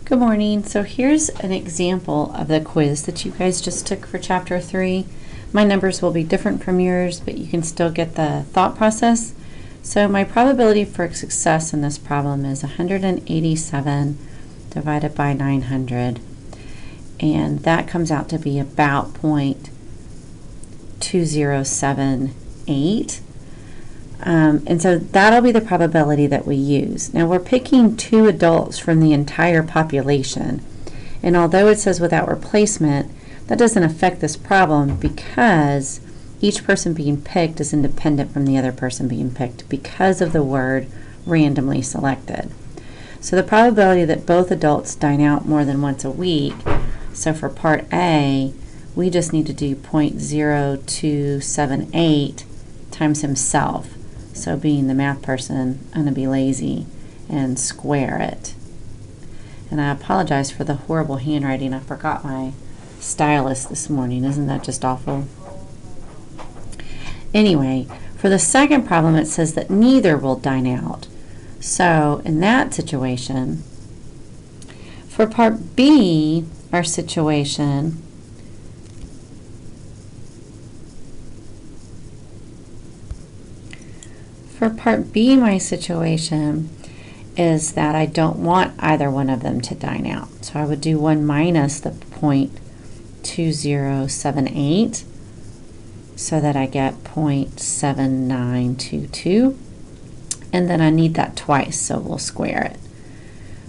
Good morning. So here's an example of the quiz that you guys just took for Chapter 3. My numbers will be different from yours, but you can still get the thought process. So my probability for success in this problem is 187 divided by 900. And that comes out to be about 0.2078. And so that'll be the probability that we use. Now we're picking 2 adults from the entire population. And although it says without replacement, that doesn't affect this problem because each person being picked is independent from the other person being picked because of the word randomly selected. So the probability that both adults dine out more than once a week, so for part A, we just need to do 0.0278 times himself. So being the math person, I'm going to be lazy and square it. And I apologize for the horrible handwriting. I forgot my stylus this morning. Isn't that just awful? Anyway, for the second problem, it says that neither will dine out. So in that situation, for part B, our situation, for part B, my situation is that I don't want either one of them to dine out. So I would do 1 minus the 0.2078 so that I get 0.7922. And then I need that twice, so we'll square it.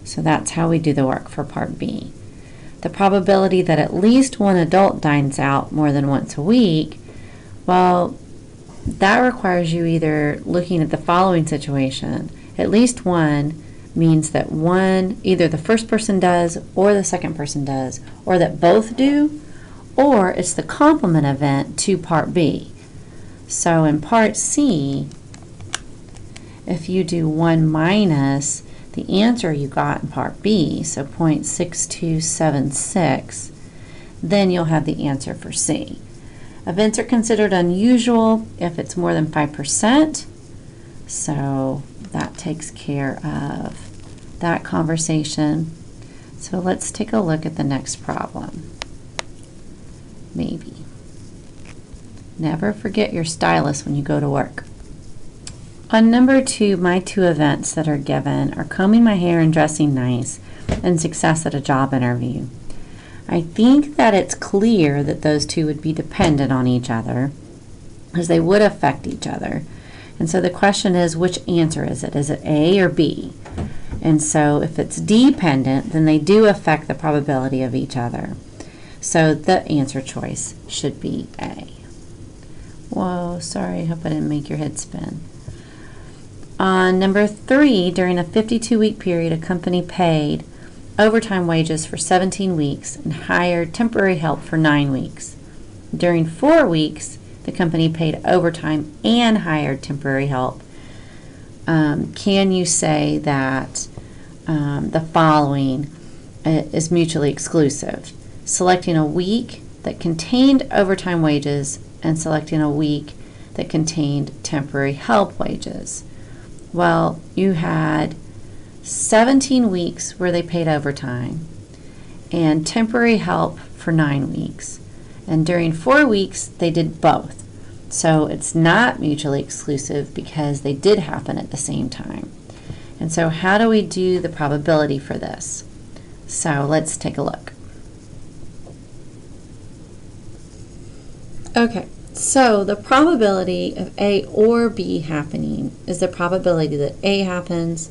So that's how we do the work for part B. The probability that at least one adult dines out more than once a week, well, that requires you either looking at the following situation. At least one means that either the first person does or the second person does, or that both do, or it's the complement event to part B. So in part C, if you do 1 minus the answer you got in part B, so 0.6276, then you'll have the answer for C. Events are considered unusual if it's more than 5%, so that takes care of that conversation. So let's take a look at the next problem. Maybe. Never forget your stylus when you go to work. On number 2, my 2 events that are given are combing my hair and dressing nice and success at a job interview. I think that it's clear that those 2 would be dependent on each other, because they would affect each other. And so the question is, which answer is it? Is it A or B? And so if it's dependent, then they do affect the probability of each other. So the answer choice should be A. Whoa, sorry, I hope I didn't make your head spin. On number 3, during a 52-week period, a company paid overtime wages for 17 weeks and hired temporary help for 9 weeks. During 4 weeks, the company paid overtime and hired temporary help. Can you say that the following is mutually exclusive? Selecting a week that contained overtime wages and selecting a week that contained temporary help wages. Well, you had 17 weeks where they paid overtime and temporary help for 9 weeks. And during 4 weeks, they did both. So it's not mutually exclusive because they did happen at the same time. And so how do we do the probability for this? So let's take a look. Okay, so the probability of A or B happening is the probability that A happens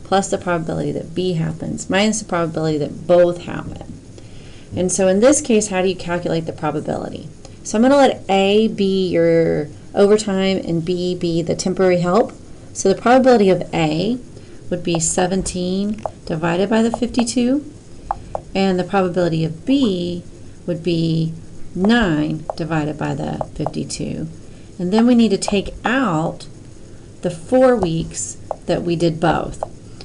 plus the probability that B happens minus the probability that both happen. And so in this case, how do you calculate the probability? So I'm going to let A be your overtime and B be the temporary help. So the probability of A would be 17 divided by the 52, and the probability of B would be 9 divided by the 52. And then we need to take out the 4 weeks that we did both.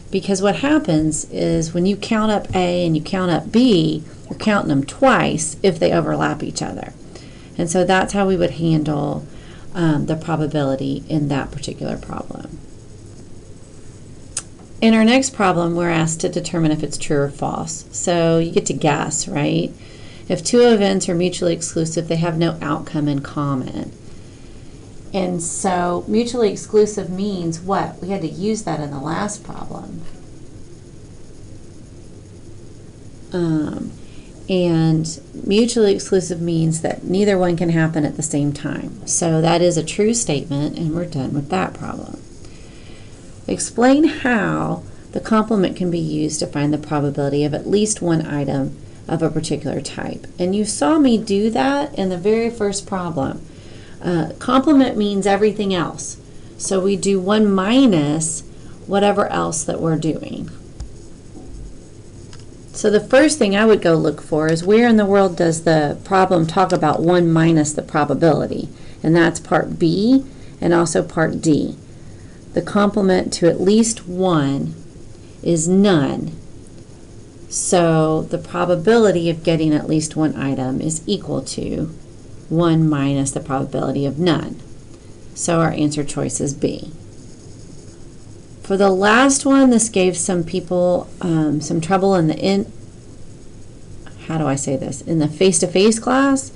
Because what happens is when you count up A and you count up B, you're counting them twice if they overlap each other. And so that's how we would handle the probability in that particular problem. In our next problem, we're asked to determine if it's true or false. So you get to guess, right? If two events are mutually exclusive, they have no outcome in common. And so mutually exclusive means what? We had to use that in the last problem. And mutually exclusive means that neither one can happen at the same time. So that is a true statement, and we're done with that problem. Explain how the complement can be used to find the probability of at least one item of a particular type. And you saw me do that in the very first problem. Complement means everything else. So we do 1 minus whatever else that we're doing. So the first thing I would go look for is where in the world does the problem talk about 1 minus the probability? And that's part B and also part D. The complement to at least 1 is none. So the probability of getting at least one item is equal to 1 minus the probability of none. So our answer choice is B. For the last one, this gave some people some trouble in the in the face-to-face class.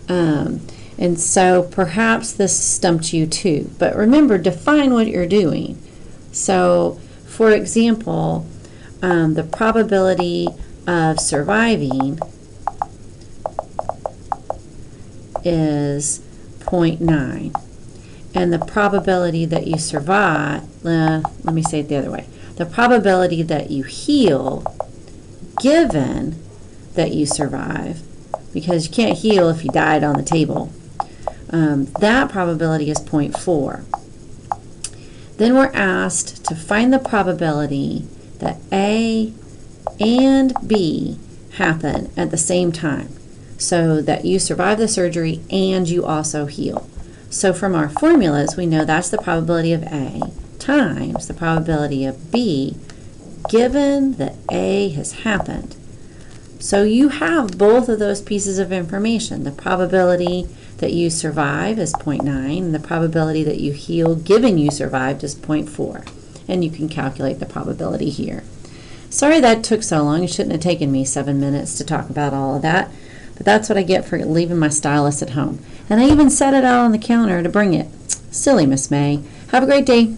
And so perhaps this stumped you too. But remember, define what you're doing. So, for example, the probability of surviving is 0.9. And the probability that you survive, let me say it the other way. The probability that you heal, given that you survive, because you can't heal if you died on the table, that probability is 0.4. Then we're asked to find the probability that A and B happen at the same time, so that you survive the surgery and you also heal. So from our formulas, we know that's the probability of A times the probability of B, given that A has happened. So you have both of those pieces of information. The probability that you survive is 0.9, and the probability that you heal, given you survived, is 0.4. And you can calculate the probability here. Sorry that took so long. It shouldn't have taken me 7 minutes to talk about all of that. But that's what I get for leaving my stylus at home. And I even set it out on the counter to bring it. Silly Miss May. Have a great day.